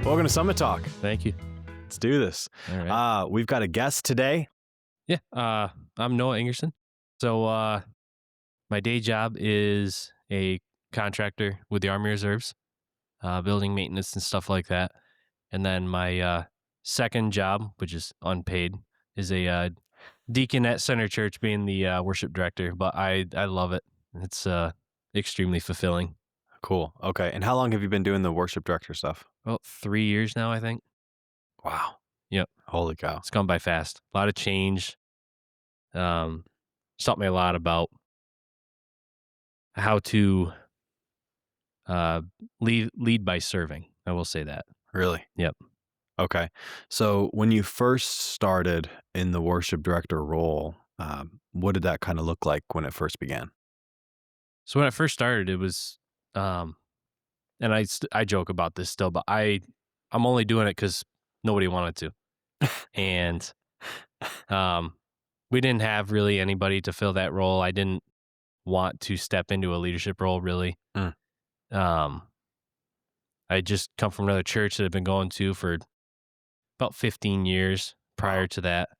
Welcome to Summit Talk. Thank you. Let's do this. All right. We've got a guest today. Yeah. I'm Noah Ingerson. So my day job is a contractor with the Army Reserves, building maintenance and stuff like that. And then my second job, which is unpaid, is a deacon at Center Church, being the worship director. But I love it. It's extremely fulfilling. Cool. Okay. And how long have you been doing the worship director stuff? Well, 3 years now, I think. Wow. Yep. Holy cow. It's gone by fast. A lot of change. Taught me a lot about how to lead by serving. I will say that. Really? Yep. Okay. So when you first started in the worship director role, what did that kind of look like when it first began? So when I first started, it was, and I joke about this still, but I'm only doing it because nobody wanted to, and we didn't have really anybody to fill that role. I didn't want to step into a leadership role really. I just come from another church that I've been going to for about 15 years prior to that.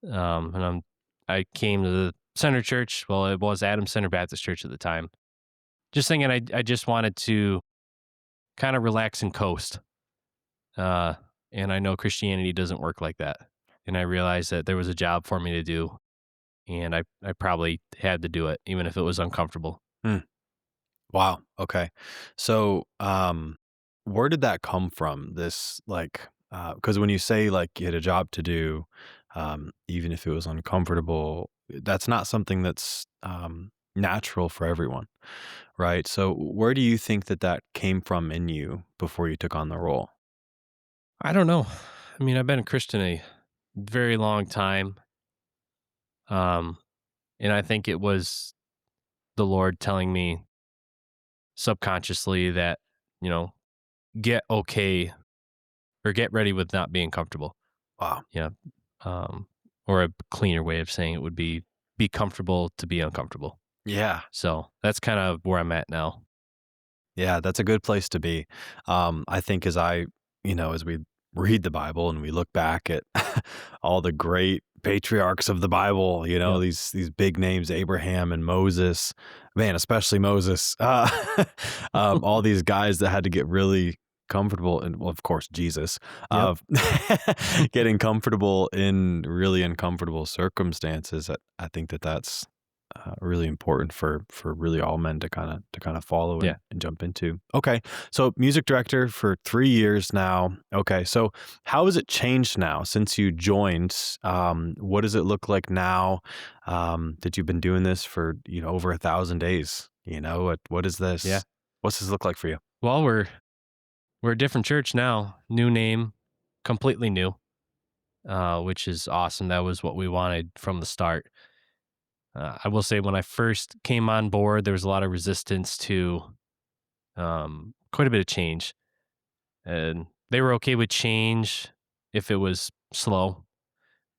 And I came to the Center Church. Well, it was Adams Center Baptist Church at the time. Just thinking I just wanted to kind of relax and coast. And I know Christianity doesn't work like that. And I realized that there was a job for me to do. And I probably had to do it, even if it was uncomfortable. Wow. Okay. So, where did that come from? This because when you say like you had a job to do, even if it was uncomfortable, that's not something that's natural for everyone, right? So, where do you think that came from in you before you took on the role? I don't know. I mean, I've been a Christian a very long time. And I think it was the Lord telling me subconsciously that, get okay or get ready with not being comfortable. Wow. Yeah. Or a cleaner way of saying it would be comfortable to be uncomfortable. Yeah. So that's kind of where I'm at now. Yeah, that's a good place to be. I think as we read the Bible and we look back at all the great patriarchs of the Bible, Yep. these big names, Abraham and Moses, man, especially Moses, all these guys that had to get really comfortable, and well, of course, Jesus, Yep. of getting comfortable in really uncomfortable circumstances. I think that's really important for really all men to kind of follow Yeah. and jump into. Okay, so music director for 3 years now. Okay, so how has it changed now since you joined? What does it look like now that you've been doing this for over 1,000 days? What is this? Yeah. What's this look like for you? Well, we're a different church now. New name, completely new, which is awesome. That was what we wanted from the start. I will say when I first came on board, there was a lot of resistance to quite a bit of change. And they were okay with change if it was slow.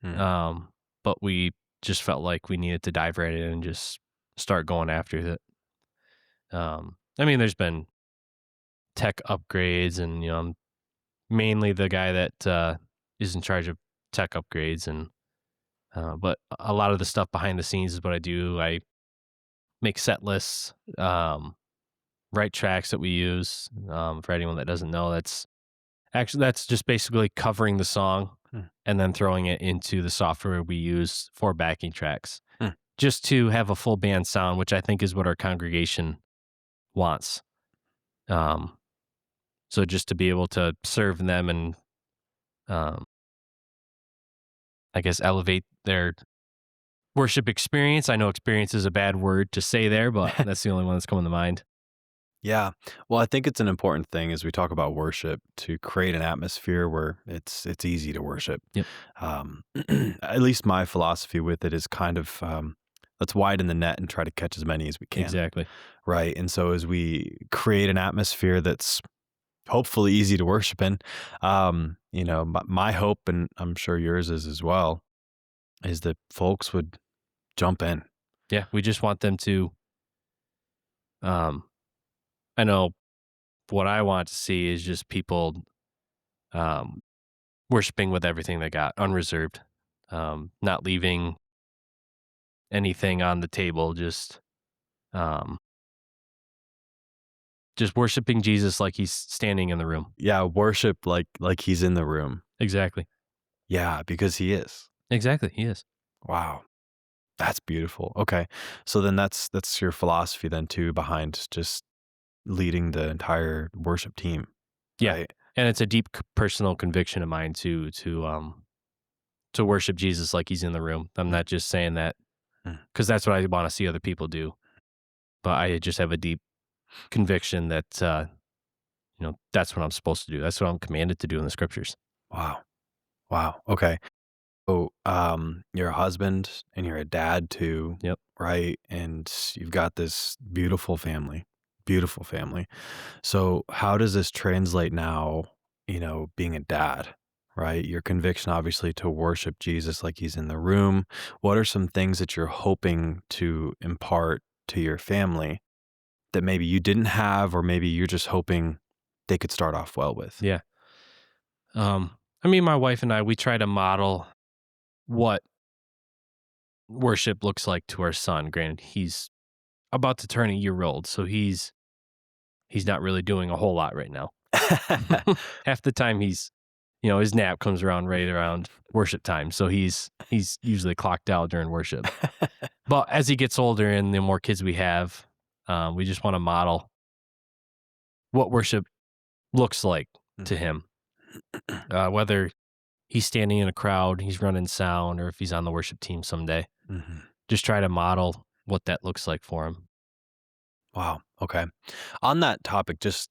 But we just felt like we needed to dive right in and just start going after it. I mean, there's been tech upgrades, and I'm mainly the guy that is in charge of tech upgrades, and but a lot of the stuff behind the scenes is what I do. I make set lists, write tracks that we use. For anyone that doesn't know, that's just basically covering the song and then throwing it into the software we use for backing tracks, just to have a full band sound, which I think is what our congregation wants. So just to be able to serve them and, I guess, elevate their worship experience. I know experience is a bad word to say there, but that's the only one that's coming to mind. Yeah. Well, I think it's an important thing as we talk about worship to create an atmosphere where it's easy to worship. Yep. At least my philosophy with it is kind of let's widen the net and try to catch as many as we can. Exactly. Right. And so as we create an atmosphere that's hopefully easy to worship in, my hope, and I'm sure yours is as well, is that folks would jump in. Yeah. We just want them to, I know what I want to see is just people um, worshiping with everything they got, unreserved, not leaving anything on the table, um, just worshiping Jesus like he's standing in the room. Yeah, worship like he's in the room. Exactly. Yeah, because he is. Exactly, he is. Wow, that's beautiful. Okay. So then that's your philosophy then too behind just leading the entire worship team, Yeah, right? and it's a deep personal conviction of mine to worship Jesus like he's in the room. I'm Mm, not just saying that mm. because that's what I wanna see other people do, but I just have a deep conviction that, that's what I'm supposed to do. That's what I'm commanded to do in the scriptures. Wow. Wow. Okay. So, you're a husband and you're a dad too, Yep. right? And you've got this beautiful family. So, how does this translate now, being a dad, right? Your conviction, obviously, to worship Jesus like he's in the room. What are some things that you're hoping to impart to your family that maybe you didn't have, or maybe you're just hoping they could start off well with? Yeah. I mean, my wife and I, we try to model what worship looks like to our son. Granted, he's about to turn a year old, so he's not really doing a whole lot right now. Half the time his nap comes around right around worship time, so he's usually clocked out during worship. But as he gets older and the more kids we have, we just want to model what worship looks like to Mhm. him. Whether he's standing in a crowd, he's running sound, or if he's on the worship team someday, Mhm. just try to model what that looks like for him. Wow. Okay. On that topic, just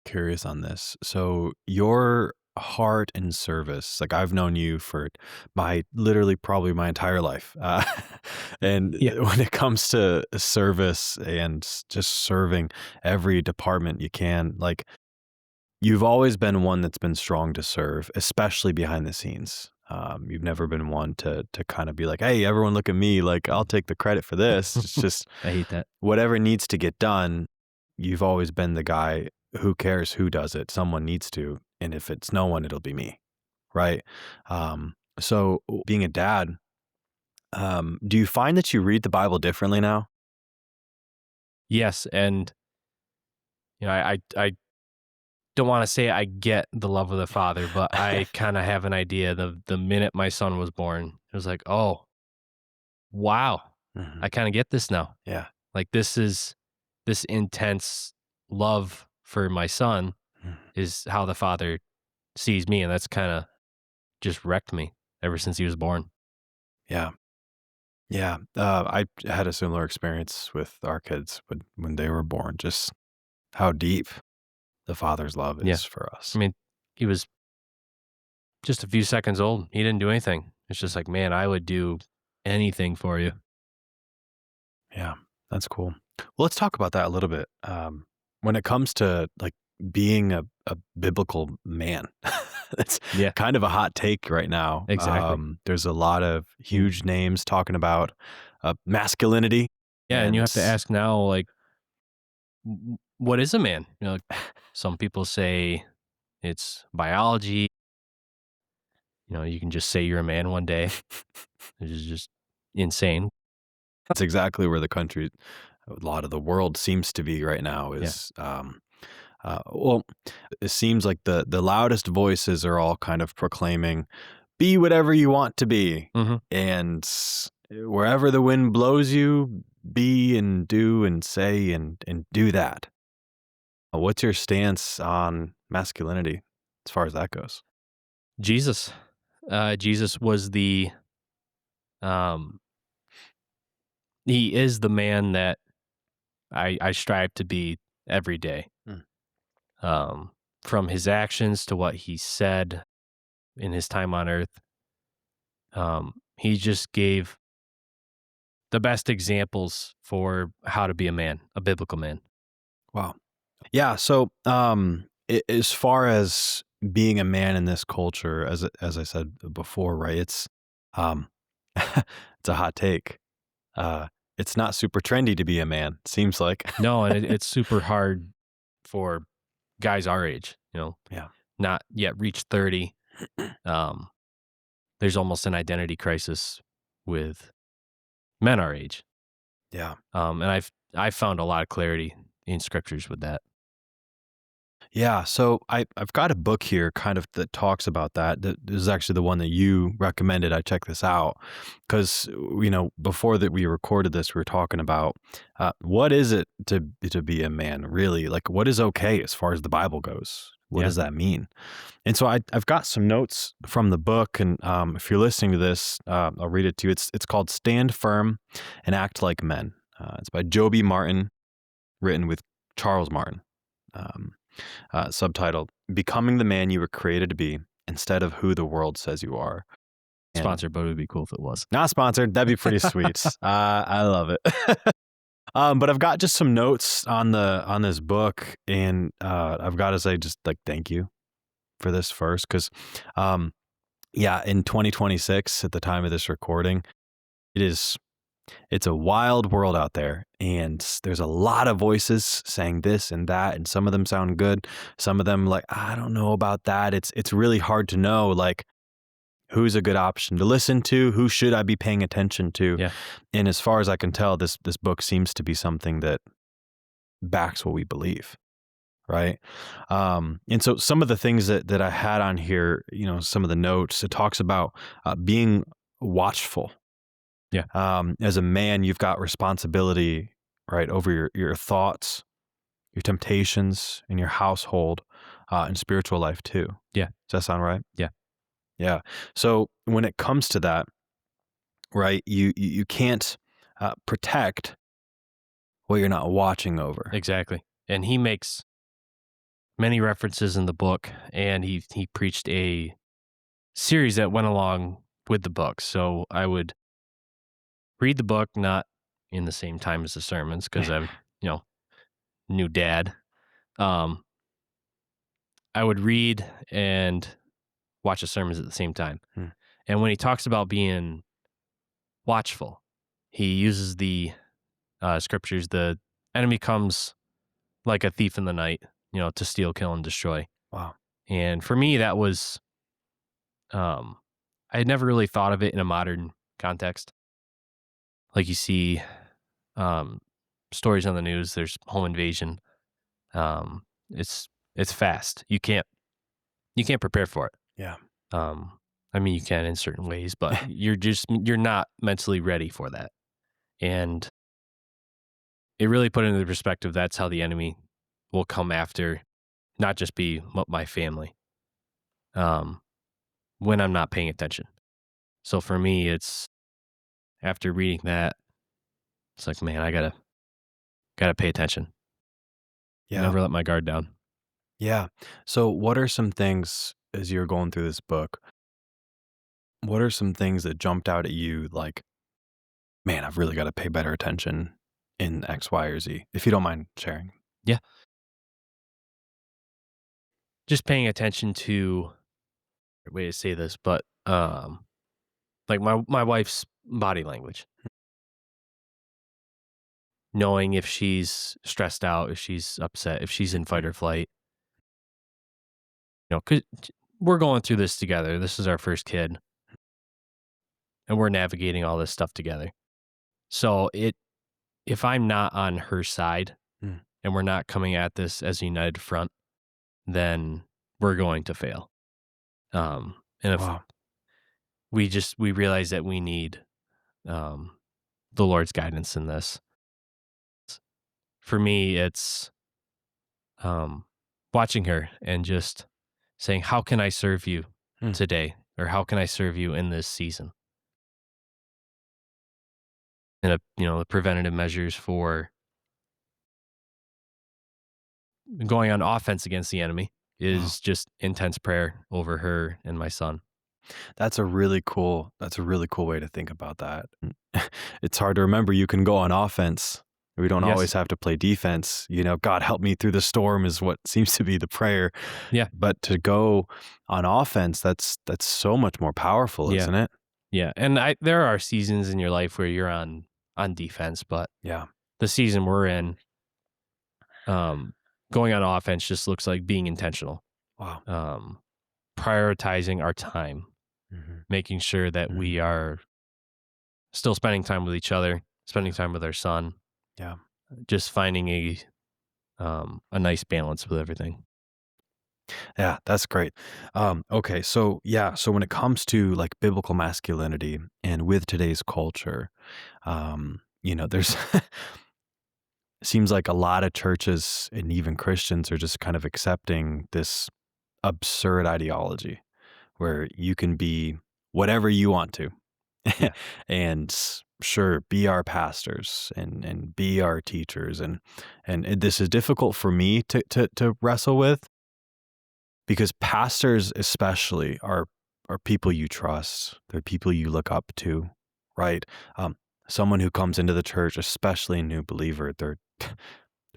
curious on this. So your heart and service, like I've known you for my literally probably my entire life. And Yeah. when it comes to service and just serving every department you can, like you've always been one that's been strong to serve, especially behind the scenes. You've never been one to kind of be like, "Hey, everyone, look at me! Like, I'll take the credit for this." It's just I hate that. whatever needs to get done. You've always been the guy. Who cares who does it? Someone needs to, and if it's no one, it'll be me, right? So, being a dad, do you find that you read the Bible differently now? Yes, and I don't want to say I get the love of the Father, but I kind of have an idea. The minute my son was born, it was like, oh wow, Mhm. I kind of get this now. Yeah. Like this intense love for my son Mm. is how the Father sees me, and that's kind of just wrecked me ever since he was born. Yeah. Yeah, I had a similar experience with our kids when they were born, just how deep the Father's love Yeah, is for I us. mean, he was just a few seconds old. He didn't do anything. It's just Mm. like, man, I would do anything for you. Yeah, that's cool. Well, let's talk about that a little bit. When it comes to, like, being a biblical man, it's Yeah, kind of a hot take right now. exactly. There's a lot of Mm. huge names talking about, masculinity Yeah, and you and have to ask now, like, what is a man? Like, some people say it's biology. You can just say you're a man one day, which is just insane. that's exactly where the country a lot of the world seems to be right now Yeah. is, well, it seems like the loudest voices are all kind of proclaiming, "Be whatever you want to be," Hmm. and wherever the wind blows you, be and do and say and do that. What's your stance on masculinity as far as that goes? Jesus. Jesus was um, he is the man that I strive to be every day. Mm. Um, from his actions to what he said in his time on earth, he just gave the best examples for how to be a man, a biblical man. Wow. Yeah, so, as far as being a man in this culture, as I said before, right, um, it's a hot take. Uh, it's not super trendy to be a man, seems like. No, and it's super hard for guys our age. Yeah. not yet reached 30. Um, there's almost an identity crisis with men our age. Yeah. And I've found a lot of clarity in scriptures with that. Yeah, so I've got a book here kind of that talks about that. That is actually the one that you recommended. I check this out because before that we recorded this, we were talking about what is it to be a man really? Like, what is okay as far as the Bible goes? What Yeah. does that mean? And so I've got some notes from the book, and if you're listening to this, I'll read it to you. It's called "Stand Firm and Act Like Men." It's by Joby Martin, written with Charles Martin. Um, Subtitled "Becoming the Man You Were Created to Be Instead of Who the World Says You Are." And Sponsored, but it would be cool if it was. not sponsored. That'd be pretty sweet. I love it. But I've got just some notes on this book, and I've got to say, just like, thank you for this first, because yeah, in 2026, at the time of this recording, it is it's a wild world out there, and there's a lot of voices saying this and that, and some of them sound good, some of them like, I don't know about that. It's really hard to know, like, who's a good option to listen to, who should I be paying attention to. Yeah, And as far as I can tell, this book seems to be something that backs what we believe, right? And so some of the things that I had on here, some of the notes, it talks about being watchful. yeah, As a man, you've got responsibility, right, over your thoughts, your temptations, in your household, and spiritual life too. yeah, Does that sound right? yeah, Yeah. So when it comes to that, right, you can't protect what you're not watching over. exactly. And he makes many references in the book, and he preached a series that went along with the book. So I would read the book not in the same time as the sermons because I'm, you know, new dad. Um, I would read and watch the sermons at the same time. Hmm. And when he talks about being watchful, he uses the scriptures. The enemy comes like a thief in the night, to steal, kill, and destroy. Wow. And for me, that was um, I had never really thought of it in a modern context. Like you see um, stories on the news. There's home invasion. Um, it's fast. You can't prepare for it. Yeah. Um, I mean, you can in certain ways, but you're not mentally ready for that. And it really put into perspective. That's how the enemy will come after, not just be my family. Um, when I'm not paying attention. So for me, it's after reading that, it's like, man, I gotta pay attention. Yeah. Never let my guard down. Yeah. So what are some things, as you're going through this book, what are some things that jumped out at you like, man, I've really got to pay better attention in X, Y, or Z, if you don't mind sharing? Yeah, just paying attention to way to say this, but like my wife's body language, knowing if she's stressed out, if she's upset, if she's in fight or flight. 'Cause we're going through this together. This is our first kid, and we're navigating all this stuff together. So if I'm not on her side Mm. and we're not coming at this as a united front, then we're going to fail. And if Wow. we realize that we need um, the Lord's guidance in this. For me, it's um, watching her and just saying, "How can I serve you Mm. today?" Or "How can I serve you in this season?" And the preventative measures for going on offense against the enemy Wow. is just intense prayer over her and my son. That's a really cool way to think about that. It's hard to remember you can go on offense. We don't Yes. always have to play defense. God help me through the storm is what seems to be the prayer. Yeah. But to go on offense, that's so much more powerful, Yeah. isn't it? Yeah. And there are seasons in your life where you're on defense, but Yeah. the season we're in, um, going on offense just looks like being intentional. Wow. um, prioritizing our time, Mhm. making sure that Mhm. we are still spending time with each other, spending Yeah. time with our son, Yeah. just finding a nice balance with everything. Yeah, that's great. Okay, so yeah, so when it comes to like biblical masculinity and with today's culture, there's seems like a lot of churches and even Christians are just kind of accepting this absurd ideology where you can be whatever you want to. Yeah. And sure, be our pastors and be our teachers this is difficult for me to wrestle with because pastors especially are people you trust. They're people you look up to, right? Someone who comes into the church, especially a new believer, they're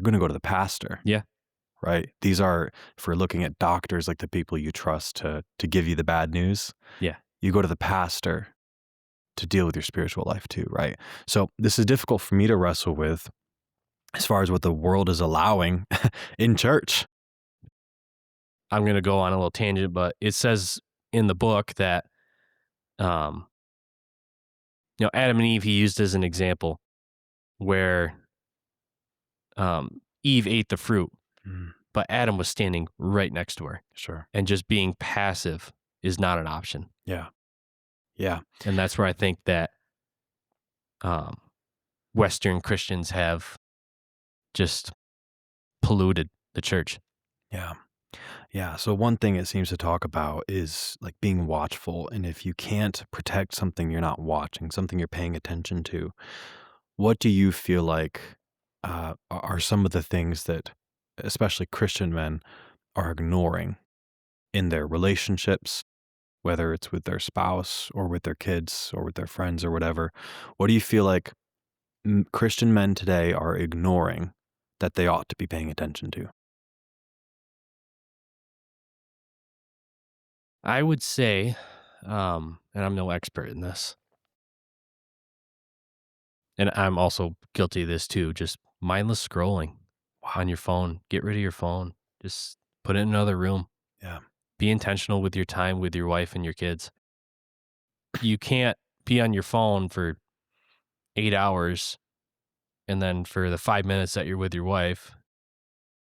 going to go to the pastor, Yeah. right? These are, if we're looking at doctors, like the people you trust to give you the bad news. Yeah. You go to the pastor to deal with your spiritual life too, right? So this is difficult for me to wrestle with as far as what the world is allowing in church. I'm going to go on a little tangent, but it says in the book that, um, Adam and Eve, he used as an example where Eve ate the fruit, Mm, but Adam was standing right next to her, sure. and just being passive is not an option. Yeah. Yeah. And that's where I think that um, Western Christians have just polluted the church. Yeah. Yeah. So one thing it seems to talk about is like being watchful. And if you can't protect something you're not watching, something you're paying attention to, what do you feel like are some of the things that especially Christian men are ignoring in their relationships, whether it's with their spouse or with their kids or with their friends or whatever? What do you feel like Christian men today are ignoring that they ought to be paying attention to? I would say, and I'm no expert in this, and I'm also guilty of this too, just mindless scrolling on Wow. your phone. Get rid of your phone. Just put it in another room. Yeah. Be intentional with your time with your wife and your kids. You can't be on your phone for 8 hours and then for the 5 minutes that you're with your wife,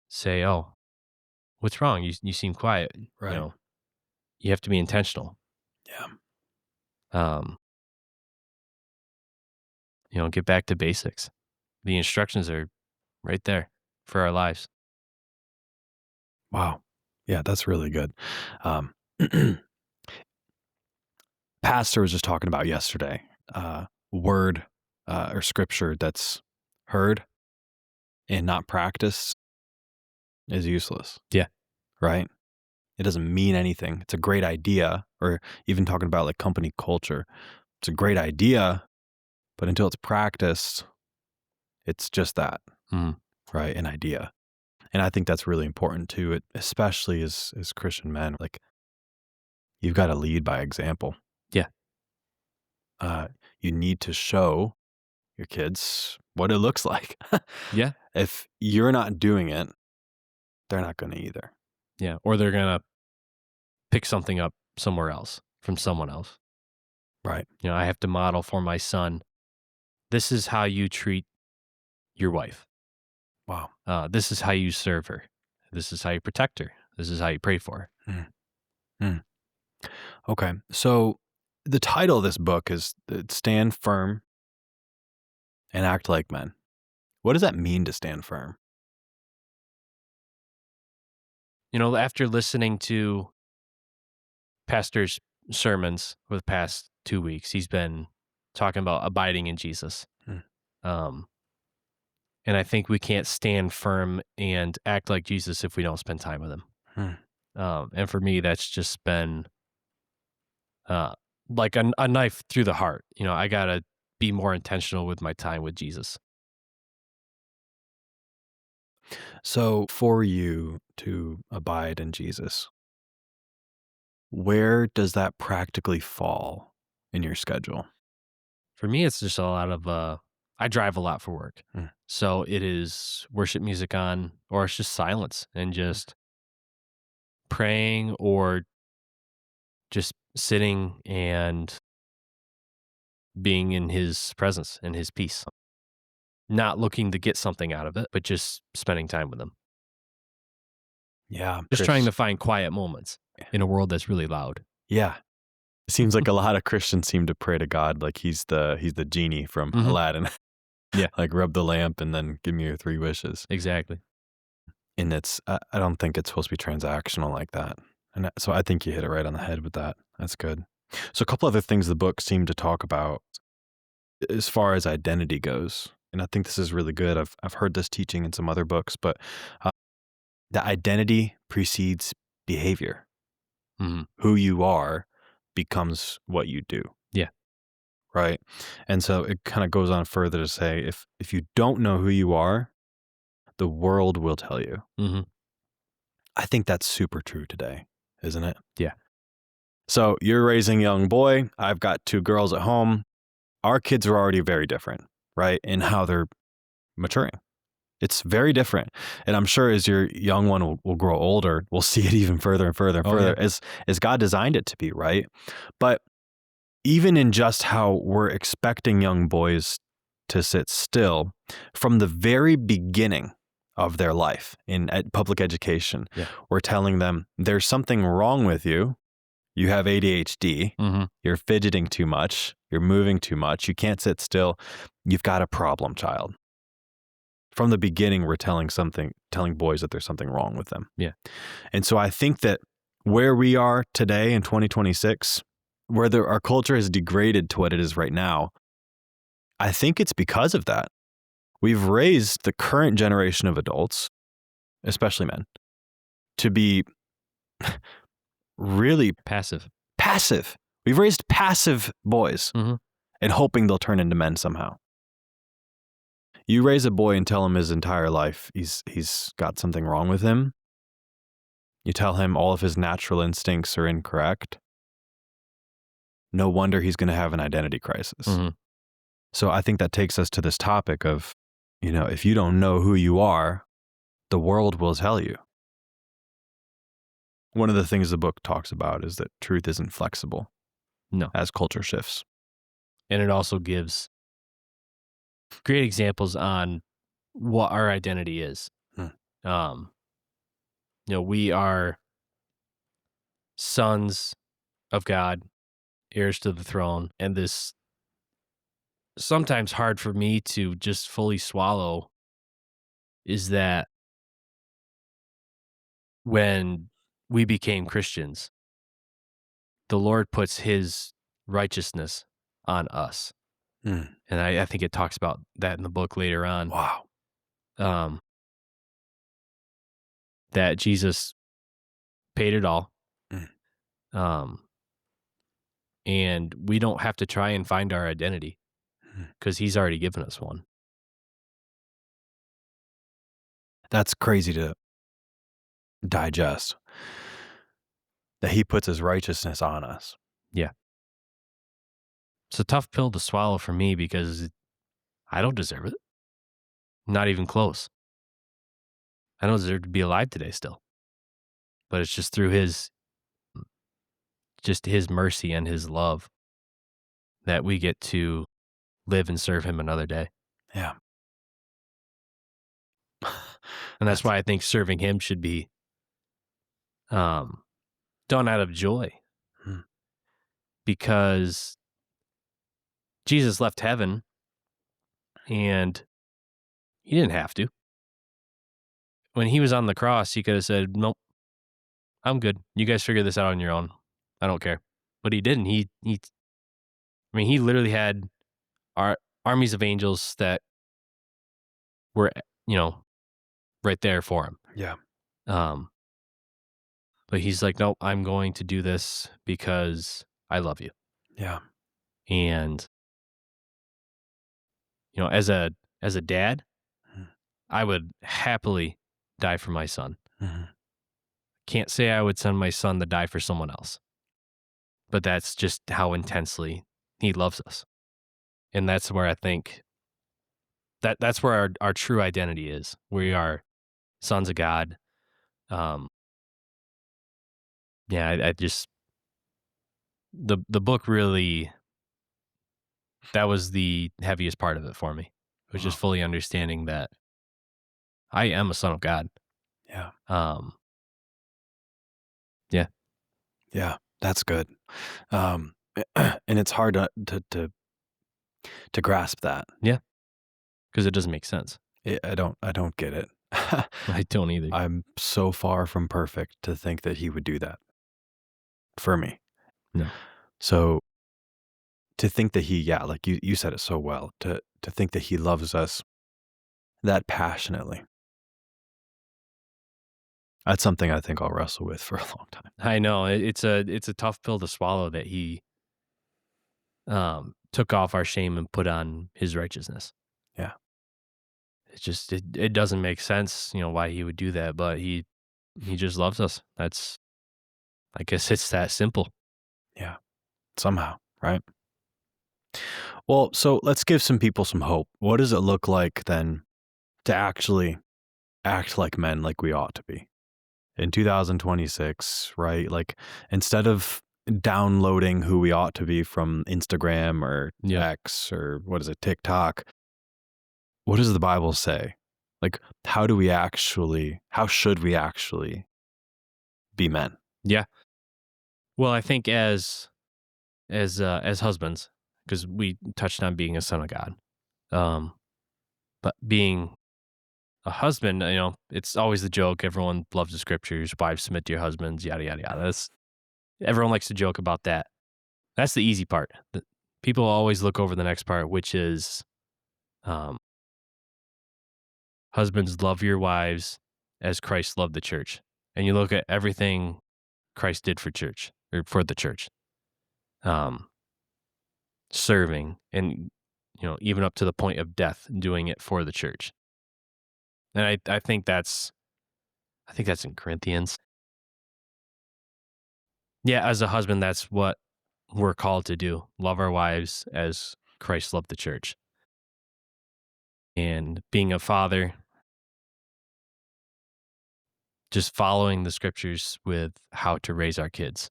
say, "Oh, what's wrong? You seem quiet." You Right. know, you have to be intentional. Yeah. Um, get back to basics. The instructions are right there for our lives. Wow. Yeah, that's really good. Um, Pastor was just talking about yesterday, word or scripture that's heard and not practiced is useless, Yeah. right? It doesn't mean anything. It's a great idea, or even talking about like company culture. It's a great idea, but until it's practiced, it's just that, Mhm. right? An idea. And I think that's really important too, especially as Christian men. Like you've got to lead by example. Yeah. Uh, you need to show your kids what it looks like. Yeah. If you're not doing it, they're not gonna either. Yeah. Or they're gonna pick something up somewhere else from someone else. Right. I have to model for my son. This is how you treat your wife. Wow. This is how you serve her. This is how you protect her. This is how you pray for her. Mm, mm. Okay. So the title of this book is Stand Firm and Act Like Men. What does that mean to stand firm? After listening to Pastor's sermons for the past 2 weeks, he's been talking about abiding in Jesus. Mm, Um, and I think we can't stand firm and act like Jesus if we don't spend time with him. mm. And for me, that's just been uh, like a knife through the heart. I got to be more intentional with my time with Jesus. So for you to abide in Jesus, where does that practically fall in your schedule? For me, it's just a lot of, I drive a lot for work. Mm, So it is worship music on, or it's just silence and mm. just praying or just sitting and being in his presence and his peace, not looking to get something out of it, but just spending time with him. Yeah, Just trying Chris. to find quiet moments in a world that's really loud. Yeah. It seems like a lot of Christians seem to pray to God like he's the genie from Mhm. Aladdin. Yeah, Like, rub the lamp and then give me your 3 wishes. exactly. And I don't think it's supposed to be transactional like that. And so I think you hit it right on the head with that. That's good. So a couple other things the book seemed to talk about as far as identity goes, and I think this is really good. I've heard this teaching in some other books, but uh, the identity precedes behavior. Mhm. Who you are becomes what you do, Yeah. right? And so it kind of goes on further to say if you don't know who you are, the world will tell you. Mhm. I think that's super true today, isn't it? Yeah. So you're raising a young boy. I've got 2 girls at home. Our kids are already very different, right? In how they're maturing. It's very different. And I'm sure as your young one will grow older, we'll see it even further and further and Oh, yeah. further as God designed it to be, right? But even in just how we're expecting young boys to sit still from the very beginning of their life in public education, Yeah. we're telling them there's something wrong with you. You have ADHD. Mhm. You're fidgeting too much. You're moving too much. You can't sit still. You've got a problem, child. From the beginning, we're telling boys that there's something wrong with them. Yeah. And so I think that where we are today in 2026, where our culture has degraded to what it is right now, I think it's because of that. We've raised the current generation of adults, especially men, to be really Passive. passive. We've raised passive boys Mhm. and hoping they'll turn into men somehow. You raise a boy and tell him his entire life he's got something wrong with him. You tell him all of his natural instincts are incorrect. No wonder he's going to have an identity crisis. Mhm. So I think that takes us to this topic of, if you don't know who you are, the world will tell you. One of the things the book talks about is that truth isn't flexible No. as culture shifts. And it also gives great examples on what our identity is. Hmm. Um, we are sons of God, heirs to the throne, and this sometimes hard for me to just fully swallow is that when we became Christians, the Lord puts his righteousness on us. Hmm. And I think it talks about that in the book later on. Wow. Um, that Jesus paid it all. Hmm. Um, and we don't have to try and find our identity Hmm. because he's already given us one. That's crazy to digest, that he puts his righteousness on us. Yeah. It's a tough pill to swallow for me because I don't deserve it. Not even close. I don't deserve to be alive today still. But it's just through his mercy and his love that we get to live and serve him another day. Yeah. And that's That's why I think serving him should be um, done out of joy hmm. because Jesus left heaven and he didn't have to. When he was on the cross, he could have said, "Nope, I'm good. You guys figure this out on your own. I don't care." But he didn't. I mean, he literally had armies of angels that were, you know, right there for him. Yeah. Um, but he's like, "Nope, I'm going to do this because I love you." Yeah. And as a dad, Hmm. I would happily die for my son. Hmm. Can't say I would send my son to die for someone else, but that's just how intensely he loves us. And that's where I think that's where our true identity is. We are sons of God. Um, Yeah, I just the book really, that was the heaviest part of it for me. Was just Wow. fully understanding that I am a son of God. Yeah. Um, yeah, Yeah. That's good. Um, and it's hard to grasp that. yeah, because it doesn't make sense. I don't get it. I don't either. I'm so far from perfect to think that he would do that for me. No. So to think that he, yeah, like you said it so well, to think that he loves us that passionately. That's something I think I'll wrestle with for a long time. I know it's a tough pill to swallow that he took off our shame and put on his righteousness. Yeah. It doesn't make sense, why he would do that, but he just loves us. That's, I guess it's that simple. Yeah. Somehow, right? Well, so let's give some people some hope. What does it look like then to actually act like men like we ought to be in 2026, right? Like instead of downloading who we ought to be from Instagram or Yep. X or what is it, TikTok, what does the Bible say? Like, how should we actually be men? Yeah. Well, I think as husbands, because we touched on being a son of God, um, but being a husband, it's always the joke. Everyone loves the scriptures. Wives, submit to your husbands. Yada yada yada. Everyone likes to joke about that. That's the easy part. People always look over the next part, which is, um, husbands, love your wives as Christ loved the church. And you look at everything Christ did for church or for the church, um, serving and, even up to the point of death, doing it for the church. And I think that's in Corinthians. Yeah, as a husband, that's what we're called to do. Love our wives as Christ loved the church. And being a father, just following the scriptures with how to raise our kids.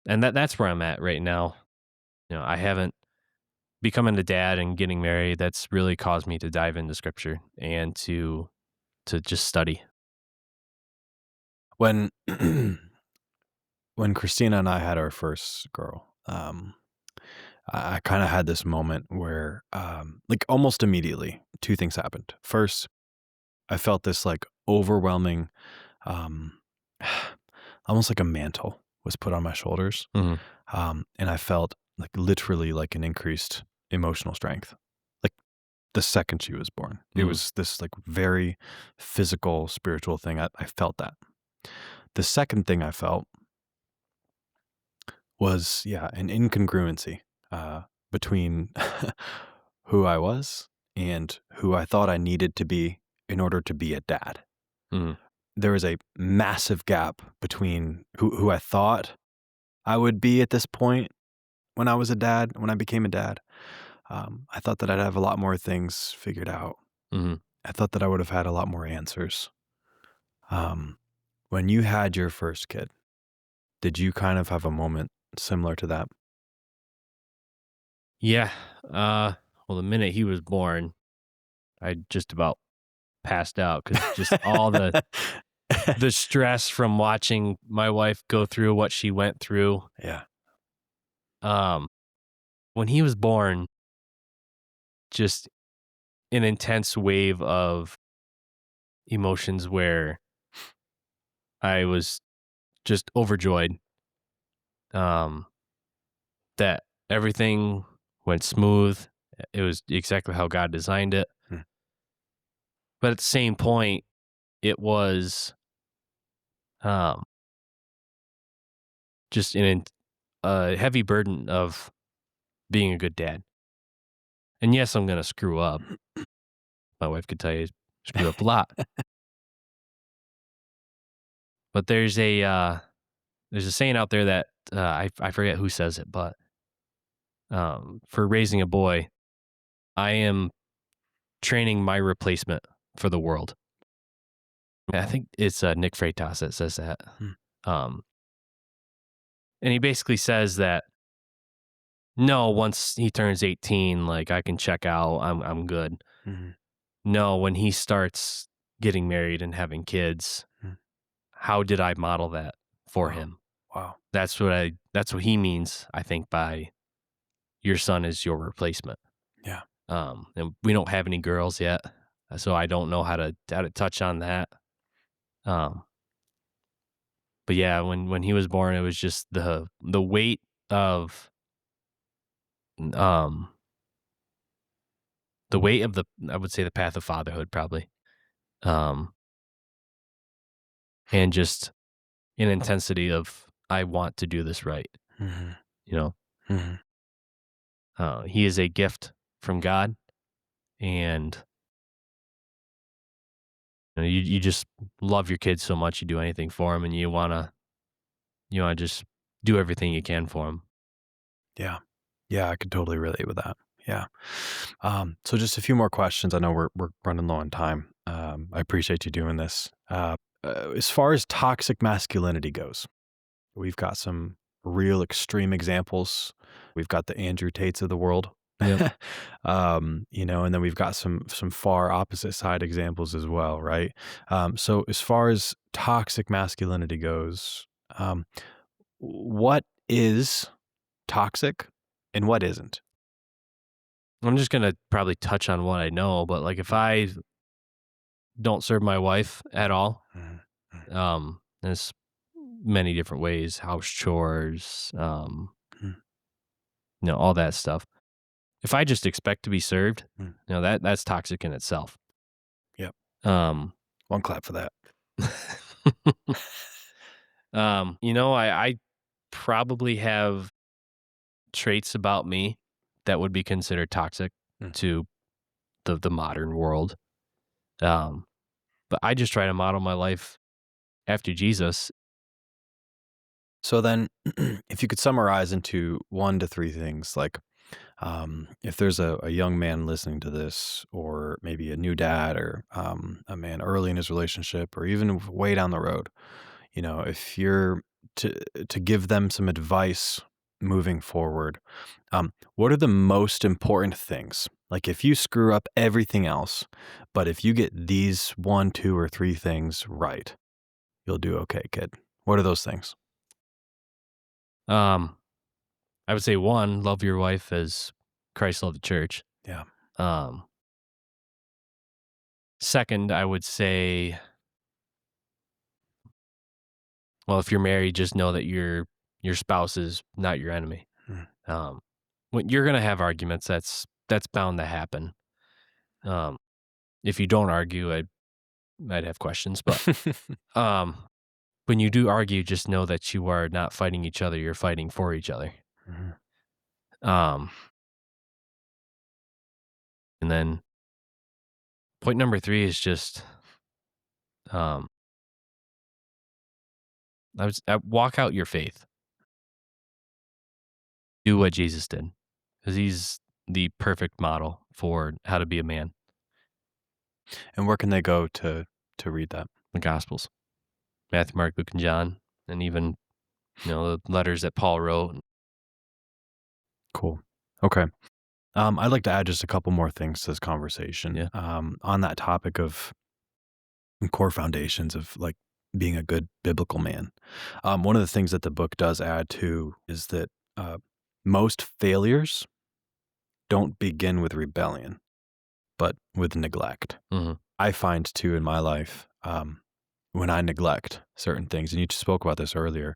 And that's where I'm at right now. I haven't becoming a dad and getting married. That's really caused me to dive into scripture and to just study. When when Christina and I had our first girl, I kind of had this moment where, like almost immediately, two things happened. First, I felt this like overwhelming, um, almost like a mantle was put on my shoulders. Hmm. And I felt like literally like an increased emotional strength. Like the second she was born, it Hmm. was this like very physical, spiritual thing. I felt that. The second thing I felt was, yeah, an incongruency between who I was and who I thought I needed to be in order to be a dad. Hmm. There was a massive gap between who I thought I would be at this point when I was a dad, when I became a dad. I thought that I'd have a lot more things figured out. Hmm. I thought that I would have had a lot more answers. Um, when you had your first kid, did you kind of have a moment similar to that? Yeah. Well, the minute he was born, I just about passed out because just all the stress from watching my wife go through what she went through. Yeah. Um, when he was born, just an intense wave of emotions where I was just overjoyed, um, that everything went smooth. It was exactly how God designed it. Hmm. But at the same point, it was, um, just a heavy burden of being a good dad. And yes, I'm going to screw up. My wife could tell you, I screw up a lot. But there's a saying out there that I forget who says it, but for raising a boy, I am training my replacement for the world. I think it's Nick Freitas that says that. Hmm. Um, and he basically says that no, once he turns 18, like I can check out. I'm good. Mhm. No, when he starts getting married and having kids, Mm. how did I model that for Wow. him? Wow. That's what he means, I think, by your son is your replacement. Yeah. And we don't have any girls yet, so I don't know how to touch on that. Um, but yeah, when he was born, it was just the weight of um the weight of the I would say the path of fatherhood probably. Um, and just an intensity of I want to do this right, Mhm. you know. Mhm. He is a gift from God, and you just love your kids so much, you do anything for them, and you wanna just do everything you can for them. Yeah. Yeah, I could totally relate with that. Yeah. So just a few more questions. I know we're running low on time. I appreciate you doing this. As far as toxic masculinity goes, we've got some real extreme examples. We've got the Andrew Tates of the world. Yep. And then we've got some far opposite side examples as well, right? So as far as toxic masculinity goes, um, what is toxic and what isn't? I'm just gonna probably touch on what I know, but, like, if I don't serve my wife at all, Mhm, mhm, there's many different ways, house chores, mhm, all that stuff. If I just expect to be served, mhm. that's toxic in itself. Yep. Um, One clap for that. I probably have traits about me that would be considered toxic Mm. to the modern world. Um, but I just try to model my life after Jesus. So then, if you could summarize into 1 to 3 things, like, if there's a young man listening to this, or maybe a new dad, or, a man early in his relationship, or even way down the road, if you're to to give them some advice moving forward, what are the most important things? Like, if you screw up everything else, but if you get these 1, 2, or 3 things right, you'll do okay, kid. What are those things? Um, I would say one, love your wife as Christ loved the church. Yeah. Um, Second, I would say, well, if you're married, just know that your spouse is not your enemy. Mm. Um, when you're gonna have arguments, that's bound to happen. Um, if you don't argue, I might have questions, but um, when you do argue, just know that you are not fighting each other; you're fighting for each other. Mhm. Um, and then point number three is just um, walk out your faith. Do what Jesus did, because he's the perfect model for how to be a man. And where can they go to read that? The Gospels, Matthew, Mark, Luke, and John, and even the letters that Paul wrote. Cool. Okay. I'd like to add just a couple more things to this conversation, Yeah. on that topic of core foundations of, like, being a good biblical man. One of the things that the book does add to is that, uh, most failures don't begin with rebellion, but with neglect. Hmm. I find too in my life, when I neglect certain things, and you just spoke about this earlier,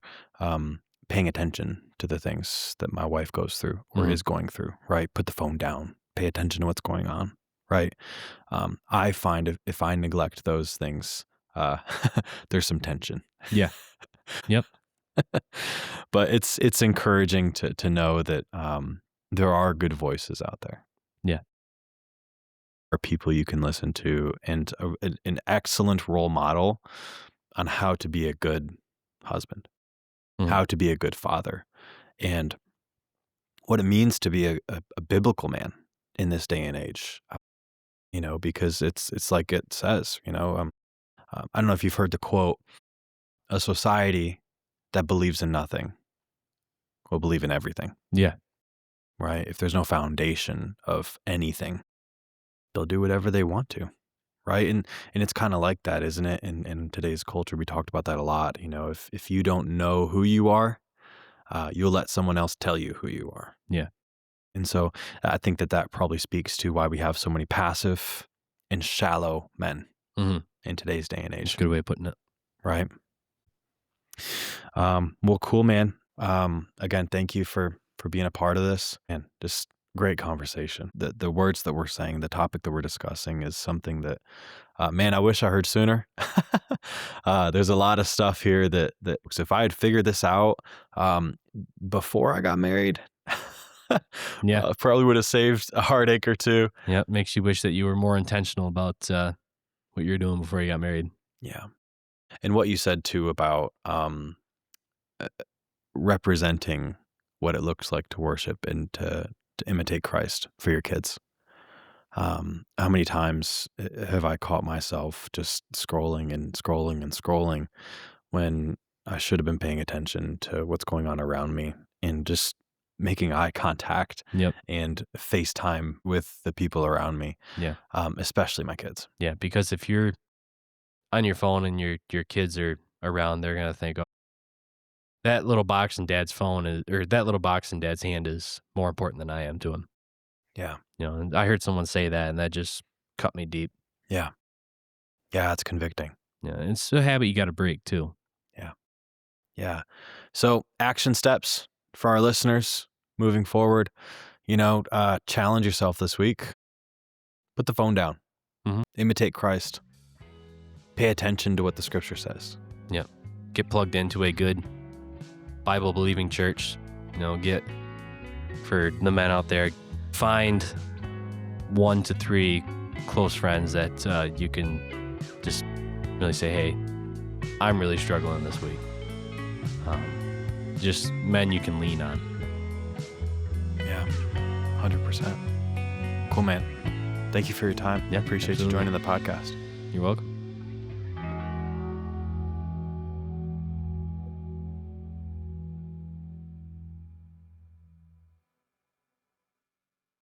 paying attention to the things that my wife goes through or Hmm. is going through, right? Put the phone down, pay attention to what's going on, right? I find if I neglect those things, uh, there's some tension. Yeah. Yep. But it's encouraging to know that, there are good voices out there, Yeah. are people you can listen to, and an excellent role model on how to be a good husband, Hmm. how to be a good father, and what it means to be a biblical man in this day and age. Because it's like it says, I don't know if you've heard the quote, a society. that believes in nothing will believe in everything, Yeah. right? If there's no foundation of anything, they'll do whatever they want to, right? And it's kind of like that, isn't it? In today's culture, we talked about that a lot. If you don't know who you are, you'll let someone else tell you who you are. Yeah. And so I think that probably speaks to why we have so many passive and shallow men Hmm. in today's day and That's a age, good way of putting it. right? Well, cool, man. Again, thank you for being a part of this, and just great conversation. The words that we're saying, the topic that we're discussing, is something that, man, I wish I heard sooner. There's a lot of stuff here that 'cause if I had figured this out before I got married, Yeah. probably would have saved a heartache or two. Yeah. Makes you wish that you were more intentional about what you're doing before you got married. Yeah, and what you said too about uh, representing what it looks like to worship and to imitate Christ for your kids. How many times have I caught myself just scrolling and scrolling and scrolling when I should have been paying attention to what's going on around me and just making eye contact Yep. and FaceTime with the people around me, Yeah. especially my kids. Yeah. Because if you're on your phone and your kids are around, they're gonna think, "Oh, that little box in dad's phone is, or that little box in dad's hand is more important than I am to him." Yeah, And I heard someone say that, and that just cut me deep. yeah, yeah. It's convicting. Yeah, and it's a habit you got to break too. Yeah, yeah. So action steps for our listeners moving forward. Challenge yourself this week. Put the phone down. Hmm. Imitate Christ. Pay attention to what the scripture says. Yeah, get plugged into a good Bible believing church. Get, for the men out there, find 1 to 3 close friends that you can just really say, "Hey, I'm really struggling this week." Just men you can lean on. Yeah, 100%. Cool, man. Thank you for your time. Yeah, Appreciate absolutely. you joining the podcast. You're welcome.